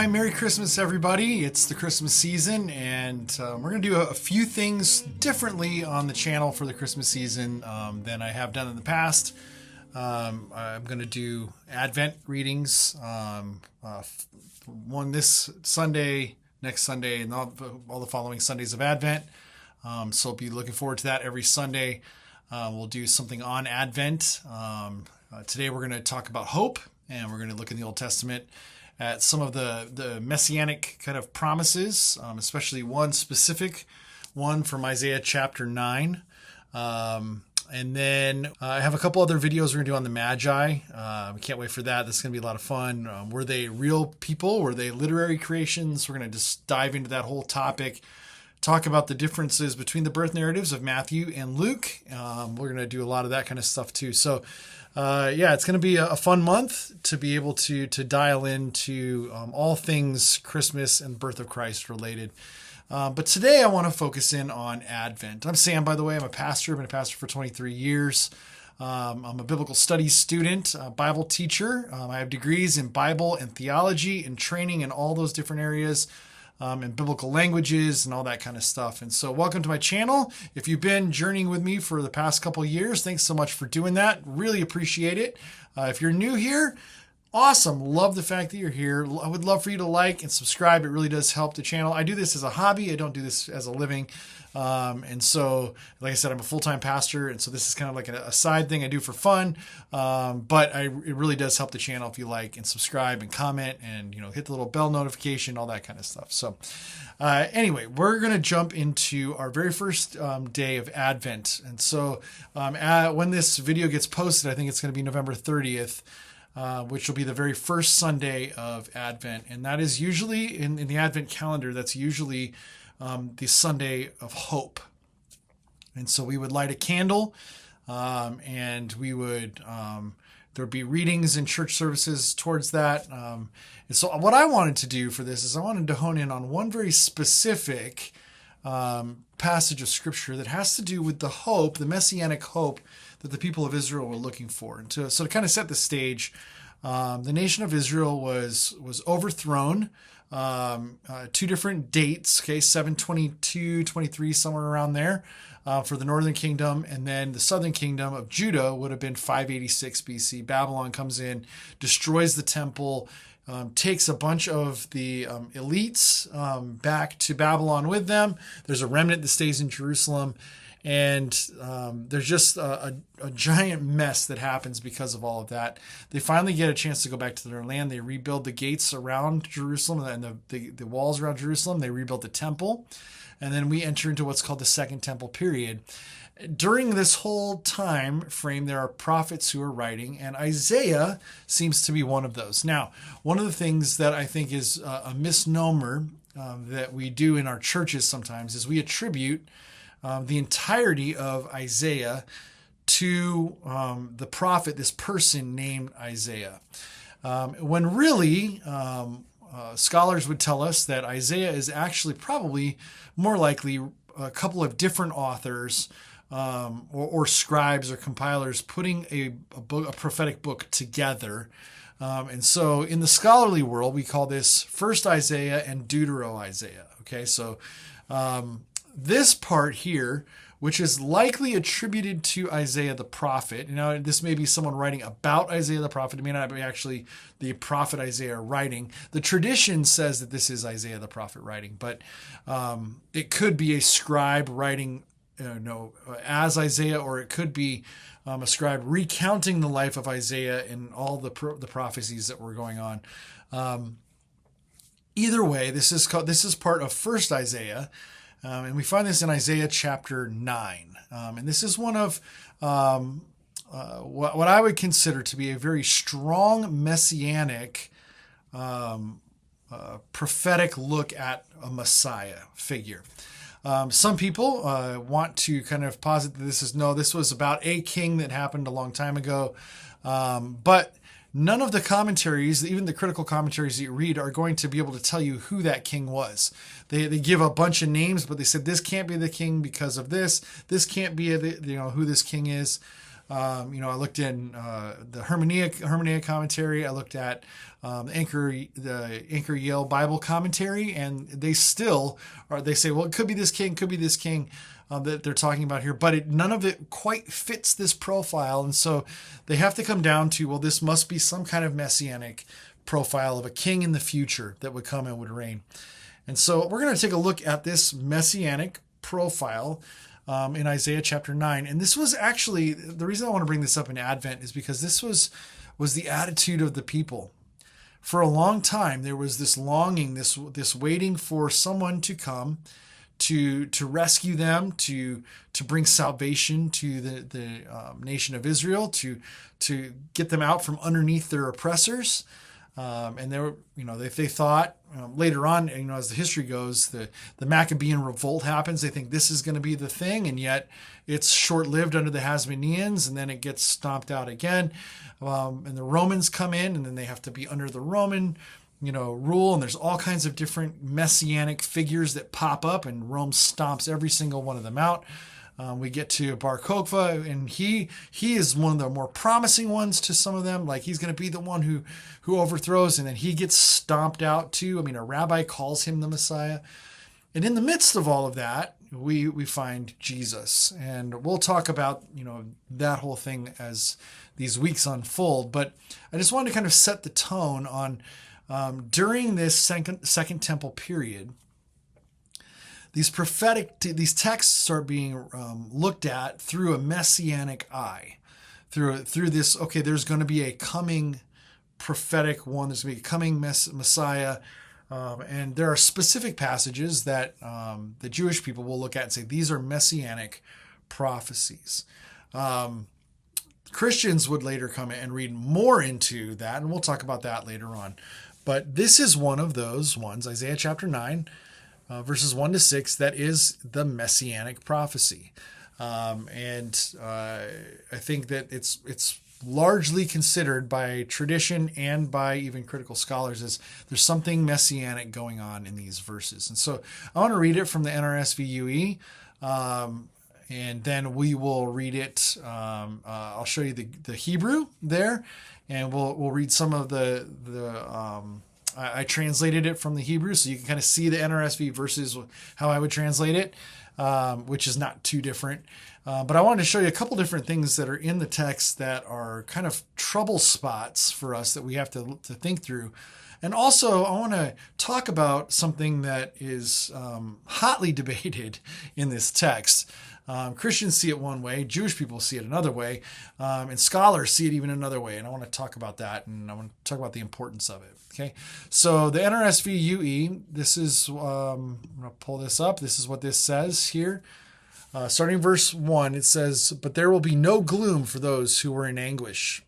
Why, Merry Christmas, everybody. It's the Christmas season, and we're going to do a few things differently on the channel for the Christmas season than I have done in the past. I'm going to do Advent readings, one this Sunday, next Sunday, and all the following Sundays of Advent. So I'll be looking forward to that every Sunday. We'll do something on Advent. Today we're going to talk about hope, and we're going to look in the Old Testament at some of the messianic kind of promises, especially one specific one from Isaiah chapter 9. And then I have a couple other videos we're going to do on the Magi. We can't wait for that. This is going to be a lot of fun. Were they real people? Were they literary creations? We're going to just dive into that whole topic, talk about the differences between the birth narratives of Matthew and Luke. We're going to do a lot of that kind of stuff too. So it's going to be a fun month to be able to dial into all things Christmas and birth of Christ related. But today I want to focus in on Advent. I'm Sam, by the way. I'm a pastor. I've been a pastor for 23 years. I'm a biblical studies student, a Bible teacher. I have degrees in Bible and theology and training in all those different areas. And biblical languages and all that kind of stuff. And so welcome to my channel. If you've been journeying with me for the past couple of years, thanks so much for doing that. Really appreciate it. If you're new here, awesome. Love the fact that you're here. I would love for you to like and subscribe. It really does help the channel. I do this as a hobby. I don't do this as a living. And so, like I said, I'm a full-time pastor. And so this is kind of like a side thing I do for fun. But it really does help the channel if you like and subscribe and comment and, hit the little bell notification, all that kind of stuff. So anyway, we're going to jump into our very first day of Advent. And so when this video gets posted, I think it's going to be November 30th. Which will be the very first Sunday of Advent. And that is usually, in the Advent calendar, that's usually the Sunday of hope. And so we would light a candle, and we would, there would be readings and church services towards that. And so what I wanted to do for this is I wanted to hone in on one very specific passage of Scripture that has to do with the hope, the messianic hope that the people of Israel were looking for. And to kind of set the stage, the nation of Israel was overthrown. Two different dates, 722, 23, somewhere around there, for the northern kingdom. And then the southern kingdom of Judah would have been 586 BC. Babylon comes in, destroys the temple, takes a bunch of the elites back to Babylon with them. There's a remnant that stays in Jerusalem. And there's just a giant mess that happens because of all of that. They finally get a chance to go back to their land. They rebuild the gates around Jerusalem and the walls around Jerusalem. They rebuild the temple. And then we enter into what's called the Second Temple period. During this whole time frame, there are prophets who are writing, and Isaiah seems to be one of those. Now, one of the things that I think is a misnomer that we do in our churches sometimes is we attribute the entirety of Isaiah to the prophet, this person named Isaiah. When really, scholars would tell us that Isaiah is actually probably more likely a couple of different authors or scribes or compilers putting a prophetic book together. And so in the scholarly world, we call this First Isaiah and Deutero-Isaiah. Okay, so this part here, which is likely attributed to Isaiah the prophet. This may be someone writing about Isaiah the prophet. It may not be actually the prophet Isaiah writing. The tradition says that this is Isaiah the prophet writing, but it could be a scribe writing as Isaiah, or it could be a scribe recounting the life of Isaiah and all the prophecies that were going on. Either way, this is part of First Isaiah. And we find this in Isaiah chapter 9. And this is one of what I would consider to be a very strong messianic prophetic look at a Messiah figure. Some people want to kind of posit that this was about a king that happened a long time ago. But none of the commentaries, even the critical commentaries that you read, are going to be able to tell you who that king was. They give a bunch of names, but they said this can't be the king because of this. This can't be who this king is. I looked in the Hermeneia commentary. I looked at the Anchor Yale Bible commentary, and they still they say, well, it could be this king, that they're talking about here, but none of it quite fits this profile. And so they have to come down to, well, this must be some kind of messianic profile of a king in the future that would come and would reign. And so we're going to take a look at this messianic profile in Isaiah chapter 9. And this was actually, the reason I want to bring this up in Advent is because this was the attitude of the people. For a long time, there was this longing, this waiting for someone to come to rescue them, to bring salvation to the nation of Israel, to get them out from underneath their oppressors. And they thought later on, as the history goes, the Maccabean revolt happens. They think this is going to be the thing, and yet it's short-lived under the Hasmoneans, and then it gets stomped out again. And the Romans come in, and then they have to be under the Roman rule, and there's all kinds of different messianic figures that pop up, and Rome stomps every single one of them out. We get to Bar Kokhba, and he is one of the more promising ones to some of them. Like, he's going to be the one who overthrows, and then he gets stomped out too. I mean, a rabbi calls him the Messiah. And in the midst of all of that, we find Jesus. And we'll talk about, that whole thing as these weeks unfold. But I just wanted to kind of set the tone on during this second temple period, these texts start being looked at through a messianic eye, through this. Okay, there's going to be a coming prophetic one. There's going to be a coming Messiah, and there are specific passages that the Jewish people will look at and say these are messianic prophecies. Christians would later come in and read more into that, and we'll talk about that later on. But this is one of those ones, Isaiah chapter 9. Verses 1 to 6, that is the messianic prophecy. And I think that it's largely considered by tradition and by even critical scholars as there's something messianic going on in these verses. And so I want to read it from the NRSV UE, and then we will read it. I'll show you the Hebrew there, and we'll read some of the I translated it from the Hebrew, so you can kind of see the NRSV versus how I would translate it, which is not too different. But I wanted to show you a couple different things that are in the text that are kind of trouble spots for us that we have to think through. And also, I want to talk about something that is hotly debated in this text. Christians see it one way, Jewish people see it another way, and scholars see it even another way. And I want to talk about that, and I want to talk about the importance of it. Okay, so the NRSV UE, this is, I'm going to pull this up. This is what this says here. Starting verse 1, it says, "But there will be no gloom for those who were in anguish.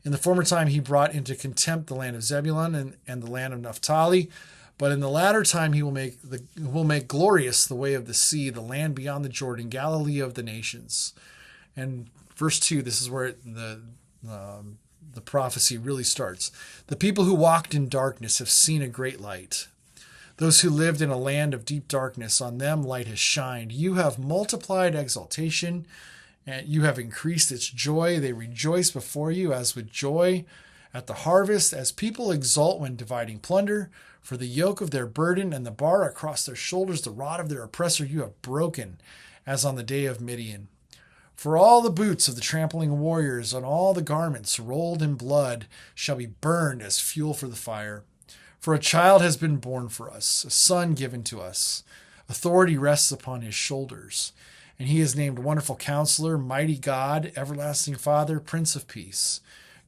In the former time he brought into contempt the land of Zebulun and the land of Naphtali. But in the latter time he will make glorious the way of the sea, the land beyond the Jordan, Galilee of the nations." And verse 2, this is where the prophecy really starts. "The people who walked in darkness have seen a great light. Those who lived in a land of deep darkness, on them light has shined. You have multiplied exaltation, and you have increased its joy. They rejoice before you as with joy at the harvest, as people exult when dividing plunder. For the yoke of their burden and the bar across their shoulders, the rod of their oppressor, you have broken, as on the day of Midian. For all the boots of the trampling warriors and all the garments rolled in blood shall be burned as fuel for the fire. For a child has been born for us, a son given to us. Authority rests upon his shoulders, and he is named Wonderful Counselor, Mighty God, Everlasting Father, Prince of Peace.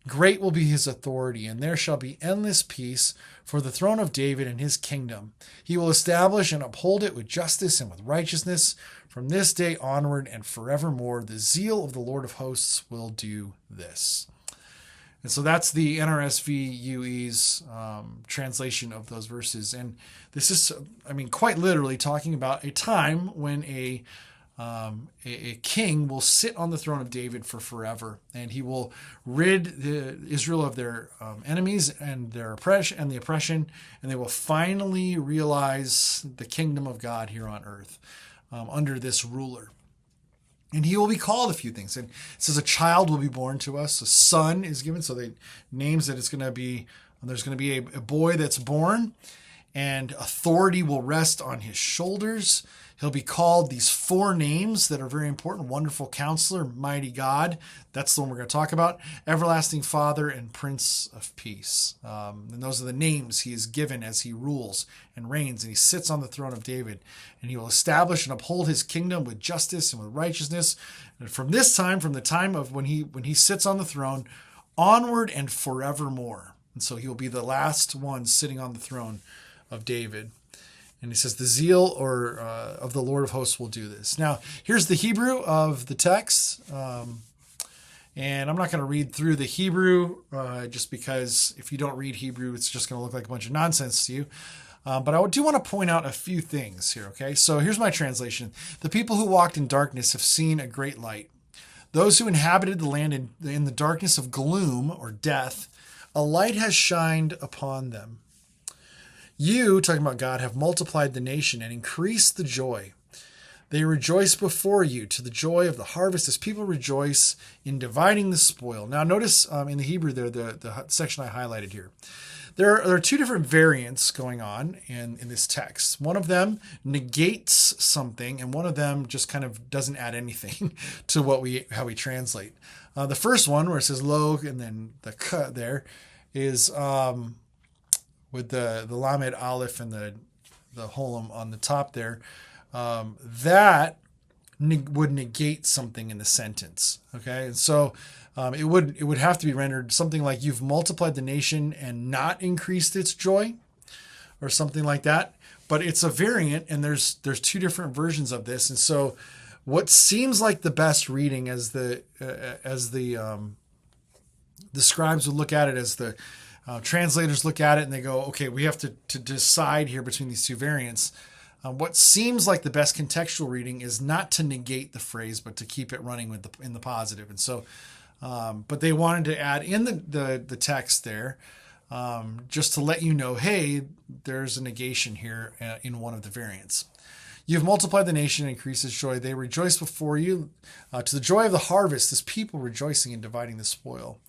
Great will be his authority, and there shall be endless peace for the throne of David and his kingdom. He will establish and uphold it with justice and with righteousness from this day onward and forevermore. The zeal of the Lord of hosts will do this." And so that's the NRSV UE's translation of those verses. And this is, quite literally talking about a time when a king will sit on the throne of David for forever, and he will rid Israel of their enemies and their oppression, and they will finally realize the kingdom of God here on earth under this ruler. And he will be called a few things. And it says a child will be born to us. A son is given. So they names that it's going to be, there's going to be a boy that's born, and authority will rest on his shoulders. He'll be called these 4 names that are very important: Wonderful Counselor, Mighty God. That's the one we're going to talk about. Everlasting Father, and Prince of Peace. And those are the names he is given as he rules and reigns. And he sits on the throne of David. And he will establish and uphold his kingdom with justice and with righteousness. And from this time, from the time of when he sits on the throne, onward and forevermore. And so he will be the last one sitting on the throne of David. And he says, the zeal of the Lord of hosts will do this. Now, here's the Hebrew of the text. And I'm not going to read through the Hebrew just because if you don't read Hebrew, it's just going to look like a bunch of nonsense to you. But I do want to point out a few things here, okay? So here's my translation. The people who walked in darkness have seen a great light. Those who inhabited the land in the darkness of gloom or death, a light has shined upon them. You, talking about God, have multiplied the nation and increased the joy. They rejoice before you to the joy of the harvest as people rejoice in dividing the spoil. Now notice in the Hebrew there, the section I highlighted here. There are 2 different variants going on in this text. One of them negates something, and one of them just kind of doesn't add anything to how we translate. The first one, where it says lo, and then the ka there, is with the lamed aleph and the holem on the top there, that would negate something in the sentence. Okay, and so it would have to be rendered something like you've multiplied the nation and not increased its joy, or something like that. But it's a variant, and there's 2 different versions of this. And so what seems like the best reading as the scribes would look at it, as the translators look at it, and they go, okay, we have to decide here between these 2 variants. What seems like the best contextual reading is not to negate the phrase, but to keep it running in the positive. And so, but they wanted to add in the text there, just to let you know, hey, there's a negation here in one of the variants. You've multiplied the nation and increased its joy. They rejoice before you to the joy of the harvest, as people rejoicing in dividing the spoil.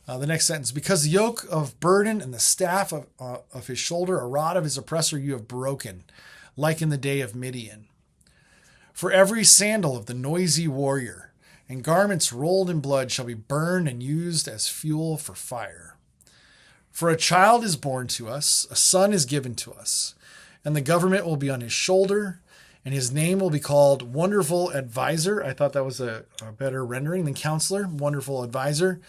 The next sentence, because the yoke of burden and the staff of his shoulder, a rod of his oppressor, you have broken, like in the day of Midian. For every sandal of the noisy warrior and garments rolled in blood shall be burned and used as fuel for fire. For a child is born to us, a son is given to us, and the government will be on his shoulder, and his name will be called Wonderful Advisor. I thought that was a better rendering than Counselor, Wonderful Advisor.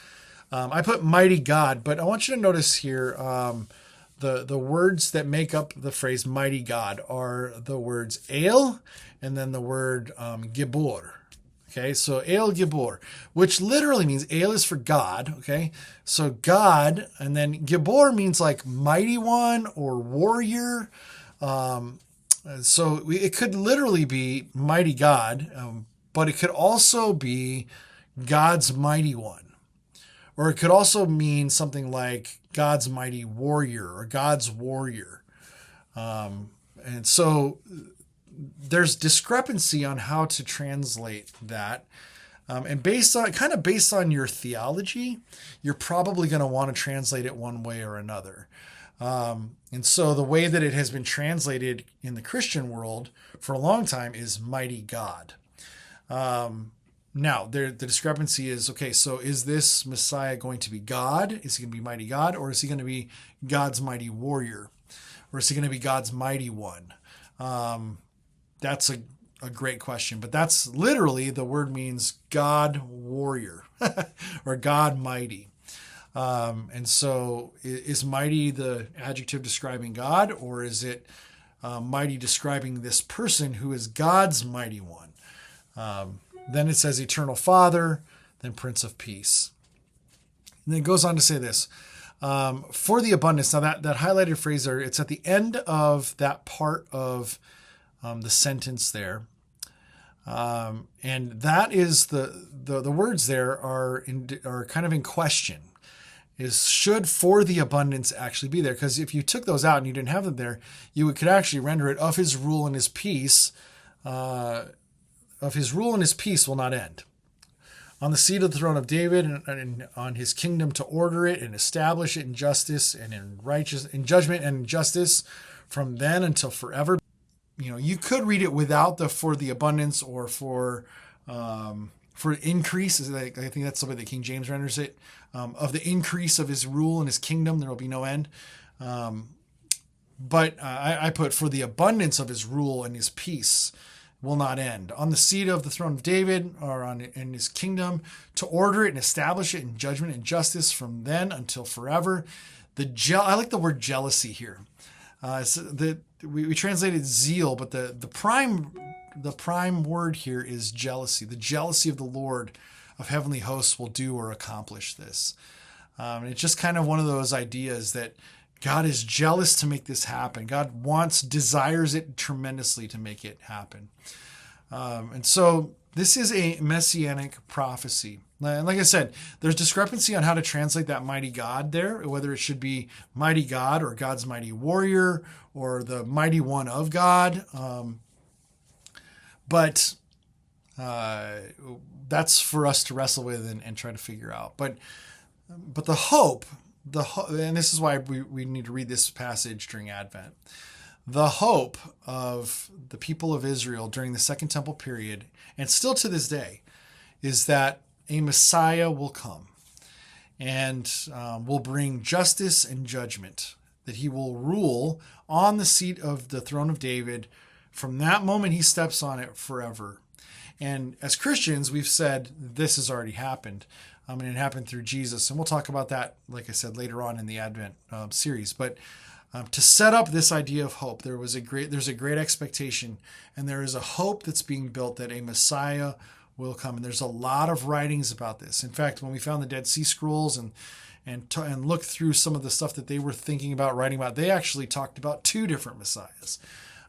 I put Mighty God, but I want you to notice here the words that make up the phrase Mighty God are the words El and then the word Gibor. Okay, so El Gibor, which literally means El is for God. Okay, so God, and then Gibor means like mighty one or warrior. So it could literally be Mighty God, but it could also be God's mighty one. Or it could also mean something like God's mighty warrior or God's warrior. And so there's discrepancy on how to translate that. And based on your theology, you're probably going to want to translate it one way or another. And so the way that it has been translated in the Christian world for a long time is mighty God. Now, the discrepancy is, okay, so is this Messiah going to be God? Is he going to be mighty God? Or is he going to be God's mighty warrior? Or is he going to be God's mighty one? That's a great question. But that's literally, the word means God warrior or God mighty. And so is mighty the adjective describing God? Or is it mighty describing this person who is God's mighty one? Then it says Eternal Father, then Prince of Peace. And then it goes on to say this, for the abundance. Now that highlighted phrase there, it's at the end of that part of the sentence there. And that is the words there are kind of in question. Is should for the abundance actually be there? Because if you took those out and you didn't have them there, you could actually render it of his rule and his peace, of his rule and his peace will not end. On the seat of the throne of David and on his kingdom to order it and establish it in justice and in judgment and in justice from then until forever. You could read it without the for the abundance or for increase. I think that's the way the King James renders it. Of the increase of his rule and his kingdom, there will be no end. But I put for the abundance of his rule and his peace will not end. On the seat of the throne of David or in his kingdom to order it and establish it in judgment and justice from then until forever. I like the word jealousy here. We translated zeal, but the prime word here is jealousy. The jealousy of the Lord of heavenly hosts will do or accomplish this. And it's just kind of one of those ideas that God is jealous to make this happen. God desires it tremendously to make it happen. And so this is a messianic prophecy. And like I said, there's discrepancy on how to translate that mighty God there, whether it should be mighty God or God's mighty warrior or the mighty one of God. But that's for us to wrestle with and try to figure out. But the hope, and this is why we need to read this passage during Advent. The hope of the people of Israel during the Second Temple period, and still to this day, is that a Messiah will come and will bring justice and judgment, that he will rule on the seat of the throne of David from that moment he steps on it forever. And as Christians, we've said this has already happened. And it happened through Jesus. And we'll talk about that, like I said, later on in the Advent series. But to set up this idea of hope, there's a great expectation. And there is a hope that's being built that a Messiah will come. And there's a lot of writings about this. In fact, when we found the Dead Sea Scrolls and looked through some of the stuff that they were thinking about, writing about, they actually talked about two different Messiahs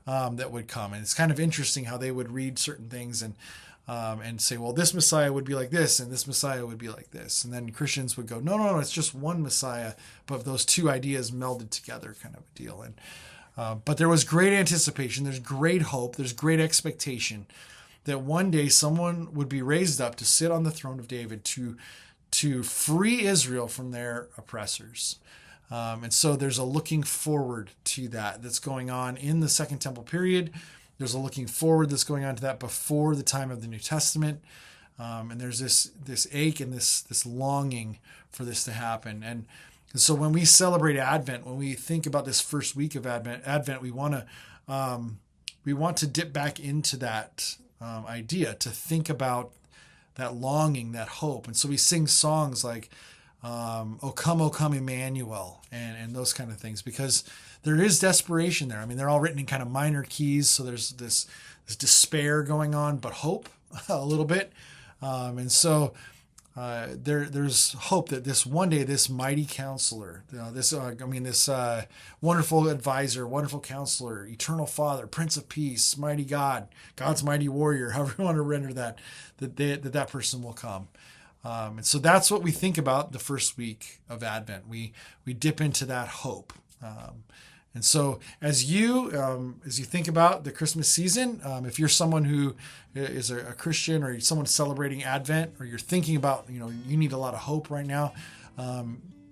that would come. And it's kind of interesting how they would read certain things and say, well, this Messiah would be like this, and this Messiah would be like this. And then Christians would go, no, it's just one Messiah, but those two ideas melded together kind of a deal. And but there was great anticipation, there's great hope, there's great expectation that one day someone would be raised up to sit on the throne of David to free Israel from their oppressors. And so there's a looking forward to that's going on in the Second Temple period. There's a looking forward that's going on to that before the time of the New Testament. And there's this ache and this longing for this to happen. And so when we celebrate Advent, when we think about this first week of Advent, we want to dip back into that idea, to think about that longing, that hope. And so we sing songs like, O come, Emmanuel, and those kind of things, because there is desperation there. I mean, they're all written in kind of minor keys, so there's this despair going on, but hope a little bit. And so there's hope that this one day, this mighty counselor, this wonderful advisor, wonderful counselor, eternal Father, Prince of Peace, mighty God, God's mighty warrior, however you want to render that person will come. And so that's what we think about the first week of Advent. We dip into that hope. And so as you think about the Christmas season, if you're someone who is a Christian or someone celebrating Advent, or you're thinking about, you need a lot of hope right now,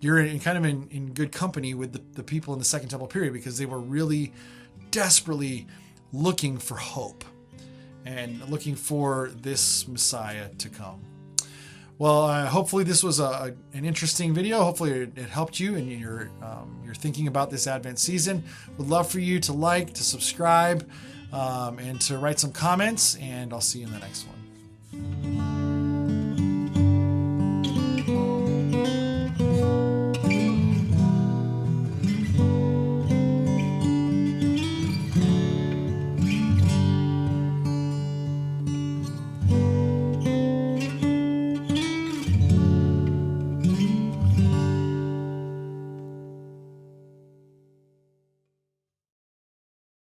you're in good company with the people in the Second Temple period, because they were really desperately looking for hope and looking for this Messiah to come. Well, hopefully this was an interesting video. Hopefully it helped you in your thinking about this Advent season. Would love for you to like, to subscribe, and to write some comments, and I'll see you in the next one.